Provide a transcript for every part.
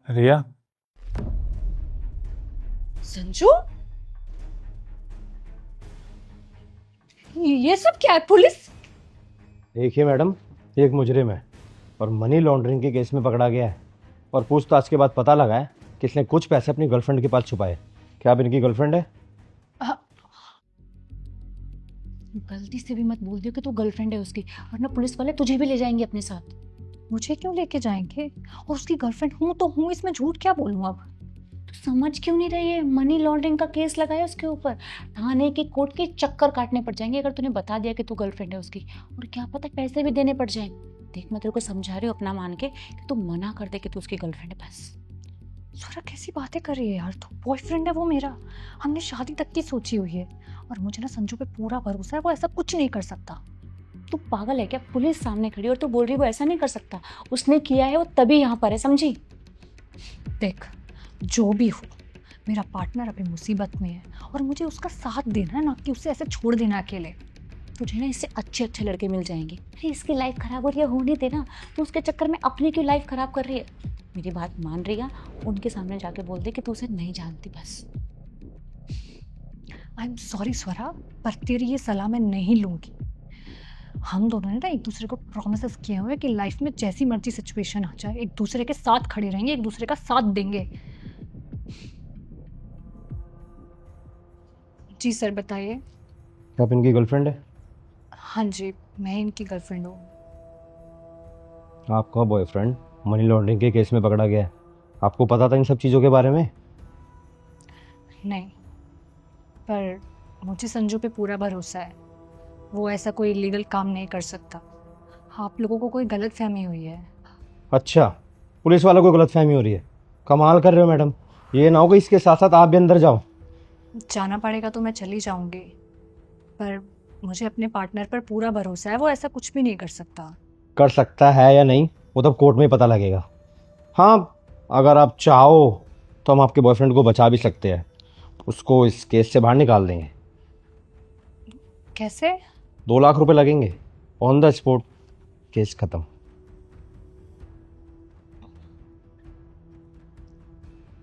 रिया, संजू, ये सब क्या है? पुलिस? देखिए मैडम, एक मुजरिम है और मनी लॉन्ड्रिंग के केस में पकड़ा गया है और पूछताछ के बाद पता लगा है कि इसने कुछ पैसे अपनी गर्लफ्रेंड के पास छुपाए। क्या आप इनकी गर्लफ्रेंड है? गलती से भी मत बोल दियो कि तू गर्लफ्रेंड है उसकी, वरना पुलिस वाले तुझे भी ले जाएंगे अपने साथ। मुझे क्यों लेके जाएंगे? और उसकी गर्लफ्रेंड हूँ तो हूँ, इसमें झूठ क्या बोलूँ अब? तू समझ क्यों नहीं रही है? मनी लॉन्ड्रिंग का केस लगाया उसके ऊपर, थाने की कोर्ट के चक्कर काटने पड़ जाएंगे अगर तूने बता दिया कि तू गर्लफ्रेंड है उसकी। और क्या पता पैसे भी देने पड़ जाए। देख, मैं तेरे को समझा रही हूँ अपना मान के कि तू मना कर दे कि तू उसकी गर्लफ्रेंड है बस। स्वरा कैसी बातें कर रही है यार तू? बॉयफ्रेंड है वो मेरा, हमने शादी तक की सोची हुई है। और मुझे ना संजू पे पूरा भरोसा है, वो ऐसा कुछ नहीं कर सकता। तू पागल है क्या? पुलिस सामने खड़ी और तू बोल रही है वो ऐसा नहीं कर सकता। उसने किया है, वो तभी यहाँ पर है, समझी? देख, जो भी हो, मेरा पार्टनर अभी मुसीबत में है और मुझे उसका साथ देना है, ना कि उसे ऐसे छोड़ देना अकेले। तुझे ना इससे अच्छे अच्छे लड़के मिल जाएंगे। अरे इसकी लाइफ खराब हो रही है, होने देना। तू उसके चक्कर में अपनी क्यों लाइफ खराब कर रही है? मेरी बात मान रही है? उनके सामने जाके बोल दे कि तू उसे नहीं जानती बस। आई एम सॉरी स्वरा, पर तेरी ये सलाह मैं नहीं लूंगी। हम दोनों ने ना एक दूसरे को प्रॉमिसेस किए हुए कि लाइफ में जैसी मर्जी सिचुएशन आ जाए, एक दूसरे के साथ खड़े रहेंगे, एक दूसरे का साथ देंगे। जी सर, बताइए। क्या आप इनकी गर्लफ्रेंड है? हाँ जी, मैं इनकी गर्लफ्रेंड हूँ। आपका बॉयफ्रेंड मनी लॉन्ड्रिंग के केस में पकड़ा गया है, आपको पता था इन सब चीज़ों के बारे में? नहीं, पर मुझे संजू पे पूरा भरोसा है, वो ऐसा कोई इलीगल काम नहीं कर सकता। आप लोगों को कोई गलत फहमी हुई है। अच्छा, पुलिस वालों को गलतफहमी हो रही है। कमाल कर रहे हो मैडम, ये ना हो कि इसके साथ साथ आप भी अंदर जाओ। जाना पड़ेगा तो मैं चली जाऊंगी, पर मुझे अपने पार्टनर पर पूरा भरोसा है, वो ऐसा कुछ भी नहीं कर सकता। कर सकता है या नहीं वो तब कोर्ट में ही पता लगेगा। हाँ, अगर आप चाहो तो हम आपके बॉयफ्रेंड को बचा भी सकते हैं, उसको इस केस से बाहर निकाल देंगे। कैसे? 2 लाख रुपए लगेंगे, ऑन द स्पॉट, केस खत्म।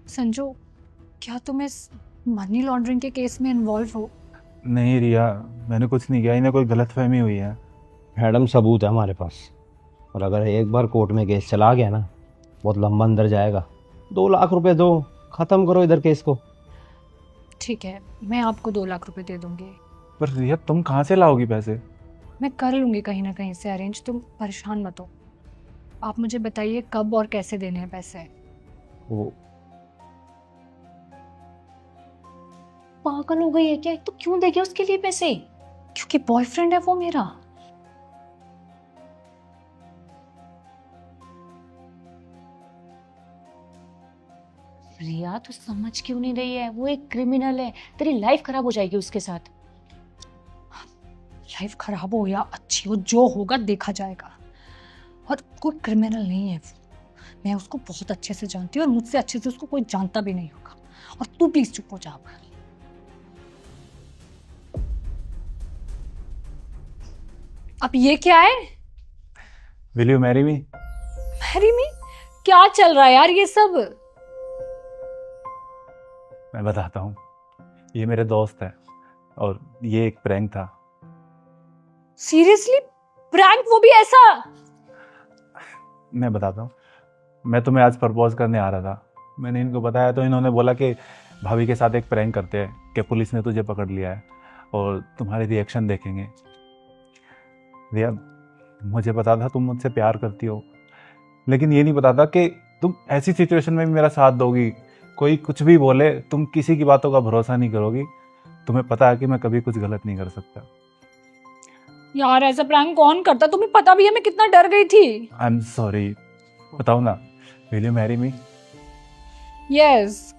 संजू, क्या तुम इस मनी लॉन्ड्रिंग के केस में इन्वॉल्व हो? नहीं रिया, मैंने कुछ नहीं किया। इन्हें कोई गलतफहमी हुई है। मैडम, सबूत है हमारे पास, और अगर एक बार कोर्ट में केस चला गया ना, बहुत लंबा अंदर जाएगा। 2 लाख रुपए दो, ख़त्म करो इधर केस को। ठीक है, मैं आपको 2 लाख रुपए दे दूंगी। पर रिया, तुम कहाँ से लाओगी पैसे? मैं कर लूंगी कहीं ना कहीं से अरेंज, तुम परेशान मत हो। आप मुझे बताइए कब और कैसे देने हैं पैसे। वो पागल हो गई है क्या? तो क्यों देगी उसके लिए पैसे? क्योंकि बॉयफ्रेंड है वो मेरा। रिया, तू समझ क्यों नहीं रही है? वो एक क्रिमिनल है, तेरी लाइफ खराब हो जाएगी उसके साथ। लाइफ खराब हो या अच्छी हो, जो होगा देखा जाएगा। और कोई क्रिमिनल नहीं है वो, मैं उसको बहुत अच्छे से जानती हूँ और मुझसे अच्छे से उसको कोई जानता भी नहीं होगा। और तू प्लीज चुप हो जा। अब ये क्या है? Will you marry me? Marry me? क्या चल रहा है यार ये सब? मैं बताता हूँ। ये मेरे दोस्त है और ये एक प्रैंक था। सीरियसली? प्रैंक, वो भी ऐसा? मैं बताता हूँ। मैं तुम्हें आज प्रपोज करने आ रहा था। मैंने इनको बताया तो इन्होंने बोला कि भाभी के साथ एक प्रैंक करते हैं कि पुलिस ने तुझे पकड़ लिया है और तुम्हारे रिएक्शन देखेंगे। रिया, मुझे पता था तुम मुझसे प्यार करती हो, लेकिन ये नहीं पता था कि तुम ऐसी सिचुएशन में भी मेरा साथ दोगी। कोई कुछ भी बोले, तुम किसी की बातों का भरोसा नहीं करोगी। तुम्हें पता है कि मैं कभी कुछ गलत नहीं कर सकता। यार ऐसा प्रैंक कौन करता? तुम्हें पता भी है मैं कितना डर गई थी। I am sorry. बताओ ना, will you marry me? Yes.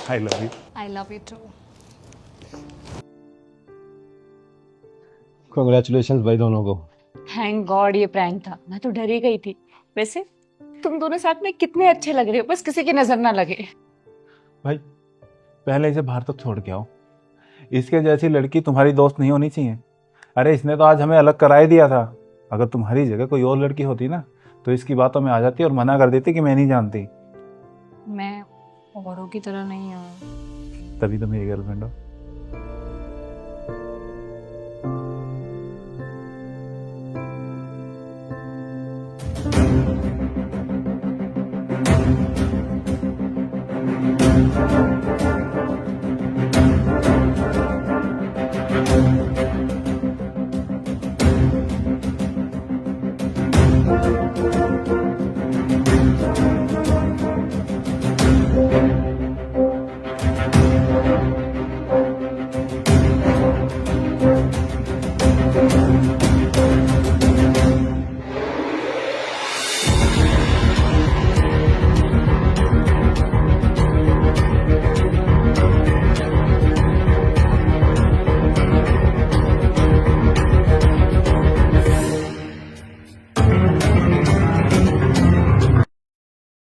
I love you. I love you too. Congratulation भाई दोनों को। थैंक गॉड ये प्रैंक था, मैं तो डर ही गई थी। वैसे तुम दोनों साथ में कितने अच्छे लग रहे हो, बस किसी की नजर ना लगे। भाई, पहले इसे बाहर तक छोड़ के आओ। इसके जैसी लड़की तुम्हारी दोस्त नहीं होनी चाहिए। अरे इसने तो आज हमें अलग करा ही दिया था। अगर तुम्हारी जगह कोई और लड़की होती ना तो इसकी बातों में आ जाती और मना कर देती कि मैं नहीं जानती। मैं औरों की तरह नहीं हूँ। तभी तो मेरी गर्लफ्रेंड हो।